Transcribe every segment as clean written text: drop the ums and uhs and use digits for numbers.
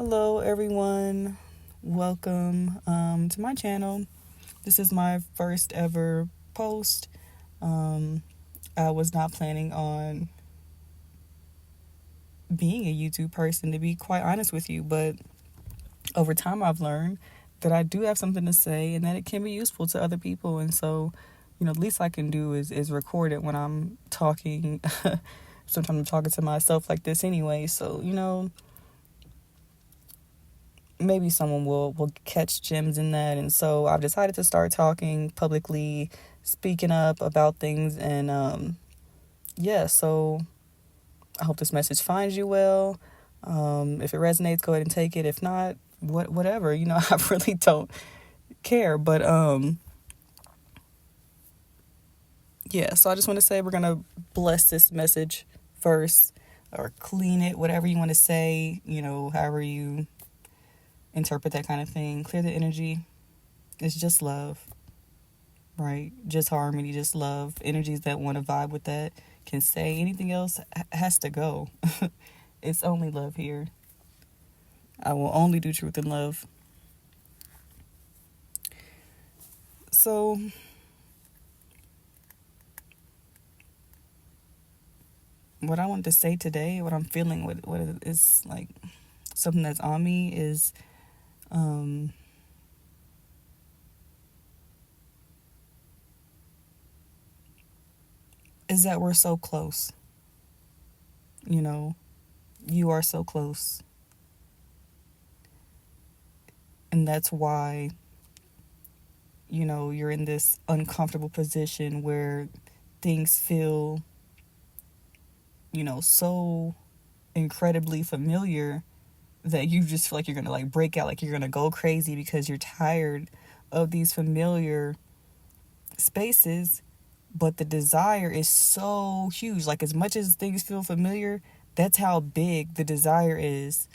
Hello, everyone. Welcome to my channel. This is my first ever post. I was not planning on being a YouTube person, to be quite honest with you, but over time I've learned that I do have something to say and that it can be useful to other people. And so, the least I can do is record it when I'm talking. Sometimes I'm talking to myself like this anyway. So, maybe someone will catch gems in that. And so I've decided to start talking publicly, speaking up about things. And so I hope this message finds you well. If it resonates, go ahead and take it. If not, whatever. I really don't care. But so I just want to say we're going to bless this message first, or clean it, whatever you want to say, however you interpret that kind of thing. Clear the energy. It's just love, right? Just harmony, just love. Energies that want to vibe with that can say. Anything else has to go. It's only love here. I will only do truth and love. So what I want to say today, what I'm feeling, what is like something that's on me is that we're so close. You are so close. And that's why, you're in this uncomfortable position where things feel, so incredibly familiar that you just feel like you're going to break out, like you're going to go crazy because you're tired of these familiar spaces. But the desire is so huge. Like, as much as things feel familiar, that's how big the desire is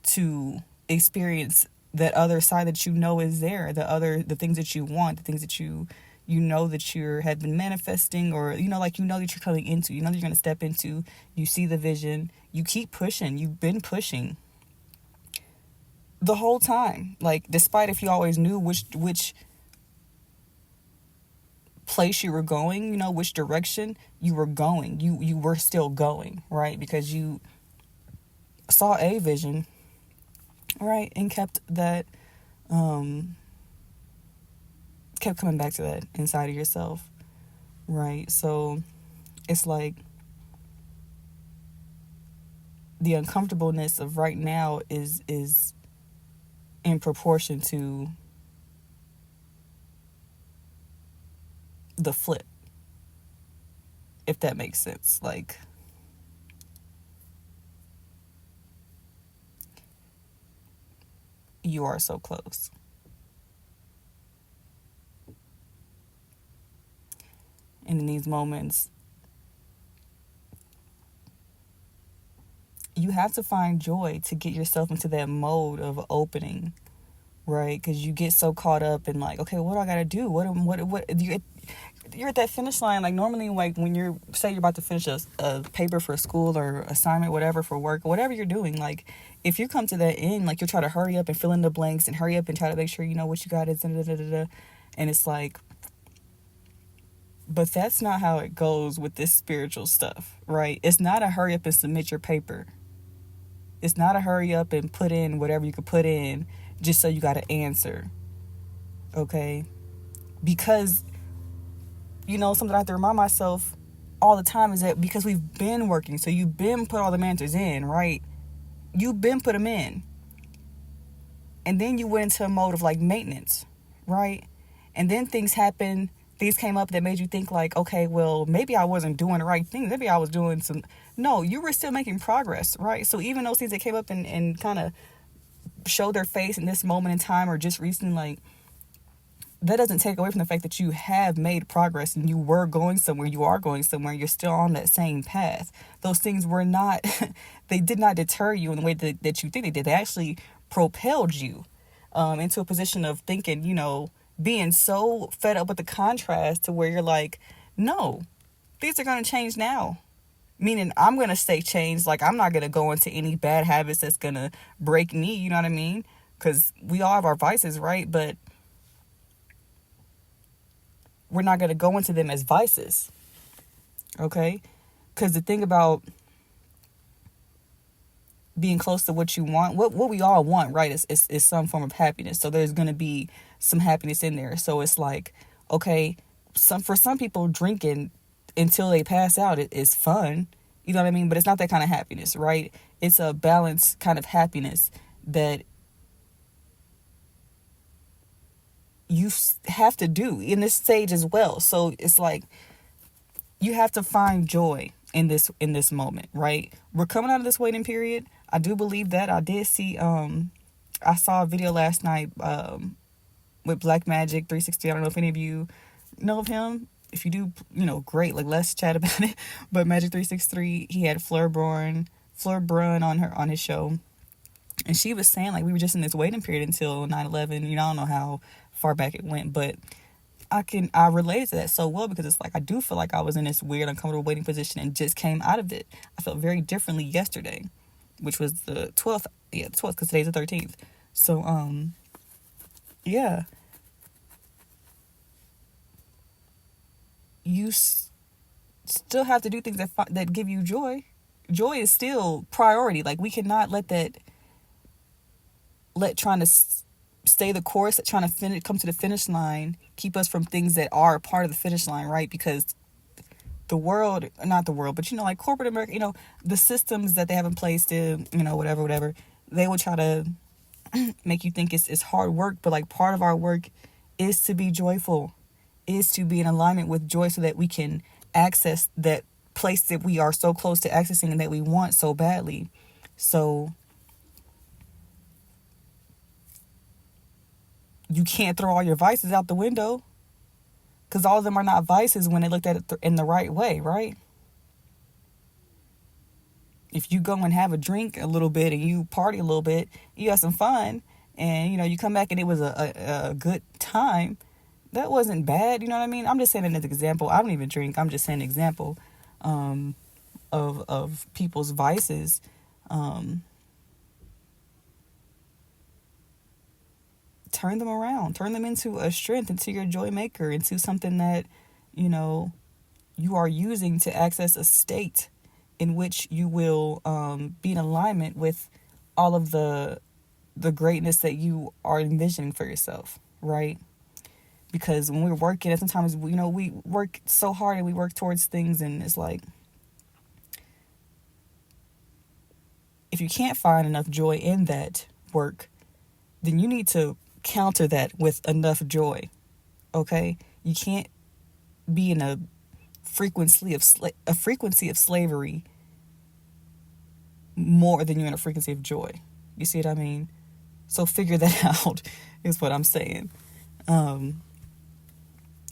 to experience that other side that is there, the things that you want, the things that you that you have been manifesting, or that you're coming into, that you're going to step into. You see the vision, you keep pushing, you've been pushing the whole time, like, despite if you always knew which place you were going, which direction you were going, you were still going, right? Because you saw a vision, right? And kept coming back to that inside of yourself, right? So it's like the uncomfortableness of right now is in proportion to the flip, if that makes sense. Like, you are so close. And in these moments, you have to find joy to get yourself into that mode of opening, right? Because you get so caught up in, like, okay, what do I gotta do? What you're at that finish line. Like, normally, like, when you're about to finish a paper for school or assignment, whatever, for work, whatever you're doing, like, if you come to that end, like, you'll try to hurry up and fill in the blanks and hurry up and try to make sure you know what you got is, and it's like, but that's not how it goes with this spiritual stuff, right? It's not a hurry up and submit your paper. It's not a hurry up and put in whatever you could put in just so you got an answer, okay? Because, something I have to remind myself all the time is that because we've been working, so you've been put all the answers in, right? You've been put them in. And then you went into a mode of, like, maintenance, right? And then things happened. Things came up that made you think, like, okay, well, maybe I wasn't doing the right thing. Maybe I was doing no, you were still making progress, right? So even those things that came up and kind of showed their face in this moment in time, or just recently, like, that doesn't take away from the fact that you have made progress and you were going somewhere, you are going somewhere, you're still on that same path. Those things were not, they did not deter you in the way that you think they did. They actually propelled you into a position of thinking, being so fed up with the contrast to where you're like, no, things are going to change now. Meaning I'm going to stay changed. Like, I'm not going to go into any bad habits that's going to break me, you know what I mean? Because we all have our vices, right? But we're not going to go into them as vices, okay? Because the thing about being close to what you want, what we all want, right, is some form of happiness. So there's going to be some happiness in there. So it's like, okay, for some people, drinking until they pass out is fun, you know what I mean? But it's not that kind of happiness, right? It's a balanced kind of happiness that you have to do in this stage as well. So it's like you have to find joy in this moment, right? We're coming out of this waiting period. I do believe that. I did see I saw a video last night with Black Magic 360. I don't know if any of you know of him. If you do, great. Like, let's chat about it. But Magic 363, he had Fleur Brun on his show. And she was saying, like, we were just in this waiting period until 9/11. I don't know how far back it went, but I related to that so well, because it's like I do feel like I was in this weird, uncomfortable waiting position and just came out of it. I felt very differently yesterday, which was the 12th. Yeah, the 12th, because today's the 13th. So, yeah. You still have to do things that give you joy. Joy is still priority. Like, we cannot let trying to stay the course, trying to come to the finish line, keep us from things that are a part of the finish line, right? Because not the world, but like corporate America, the systems that they have in place to, whatever, they will try to make you think it's hard work, but like part of our work is to be joyful, is to be in alignment with joy, so that we can access that place that we are so close to accessing and that we want so badly. So you can't throw all your vices out the window, because all of them are not vices when they looked at it in the right way, right? If you go and have a drink a little bit and you party a little bit, you have some fun, and you come back and it was a good time, that wasn't bad. You know what I mean? I'm just saying it as an example. I don't even drink. I'm just saying an example of people's vices. Turn them around. Turn them into a strength, into your joy maker, into something that, you are using to access a state in which you will be in alignment with all of the greatness that you are envisioning for yourself, right? Because when we're working, and sometimes we work so hard and we work towards things, and it's like, if you can't find enough joy in that work, then you need to counter that with enough joy. Okay? You can't be in a frequency of slavery more than you're in a frequency of joy. You see what I mean? So figure that out, is what I'm saying.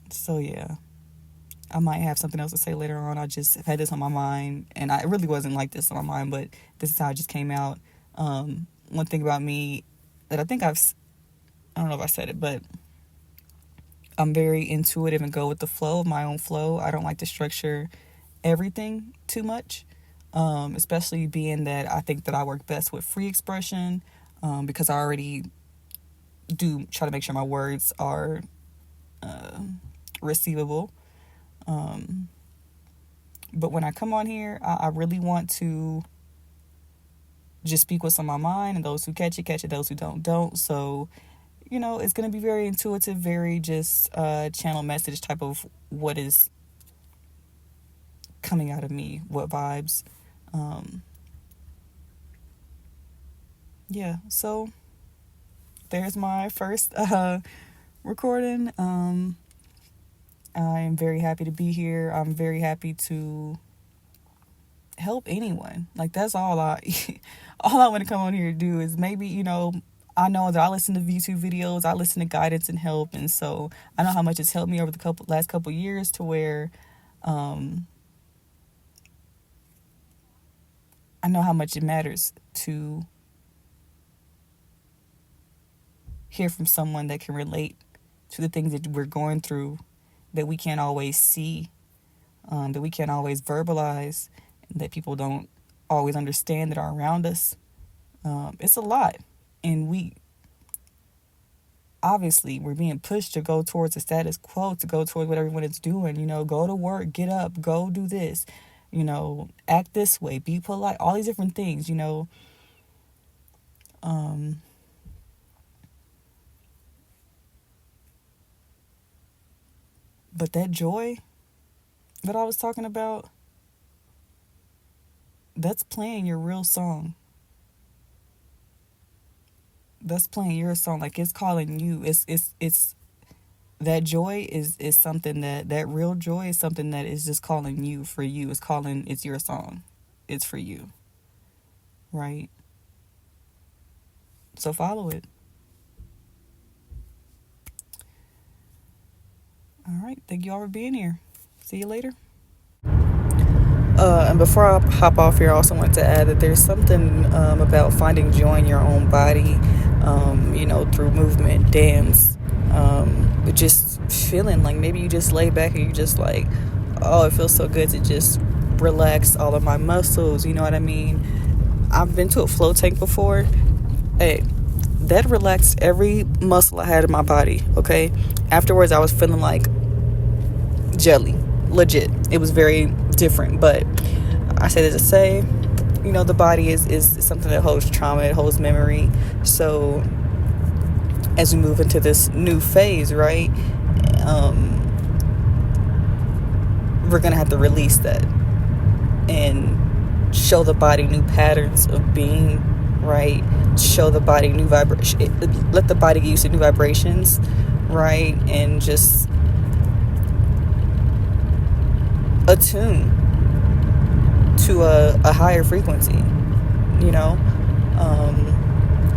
So yeah, I might have something else to say later on. I just had this on my mind, and I really wasn't like this on my mind, but this is how it just came out. One thing about me that I think I don't know if I said it, but I'm very intuitive and go with the flow of my own flow. I don't like to structure everything too much, especially being that I think that I work best with free expression, because I already do try to make sure my words are receivable. But when I come on here, I really want to just speak what's on my mind, and those who catch it, those who don't. So, it's going to be very intuitive, very just channel message type of what is coming out of me, what vibes. Yeah, so there's my first recording. I am very happy to be here. I'm very happy to help anyone. Like, that's all I want to come on here to do is maybe, I know that I listen to YouTube videos, I listen to guidance and help, and so I know how much it's helped me over the last couple years, to where I know how much it matters to hear from someone that can relate to the things that we're going through, that we can't always see, that we can't always verbalize, that people don't always understand that are around us. It's a lot. And we're being pushed to go towards the status quo, to go towards what everyone is doing. Go to work, get up, go do this, act this way, be polite, all these different things, But that joy that I was talking about, that's playing your real song. That's playing your song. Like, it's calling you. It's that joy is something that real joy is something that is just calling you for you. It's your song. It's for you. Right? So follow it. All right. Thank you all for being here. See you later. And before I hop off here, I also want to add that there's something about finding joy in your own body, through movement, dance, just feeling like maybe you just lay back and you just like, oh, it feels so good to just relax all of my muscles. You know what I mean? I've been to a flow tank before. Hey, that relaxed every muscle I had in my body, okay? Afterwards, I was feeling like jelly, legit. It was very different, but I say that to say, the body is something that holds trauma, it holds memory. So as we move into this new phase, right, we're gonna have to release that and show the body new patterns of being, right? Show the body new vibration, let the body get used to new vibrations, right? And just attune to a higher frequency,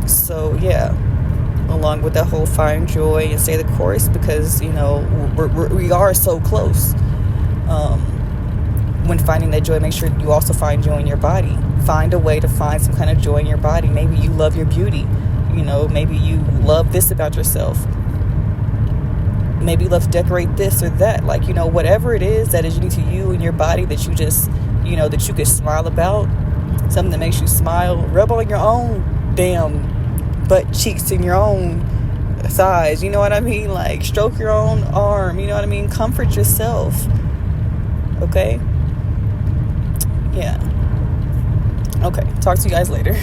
so yeah, along with that whole find joy and say the chorus, because we are so close. When finding that joy, make sure you also find joy in your body. Find a way to find some kind of joy in your body. Maybe you love your beauty, maybe you love this about yourself. Maybe you love to decorate this or that, whatever it is that is unique to you and your body, that you just that you could smile about, something that makes you smile. Rub on your own damn butt cheeks and your own thighs, you know what I mean? Like, stroke your own arm, you know what I mean? Comfort yourself, okay? Yeah. Okay, talk to you guys later.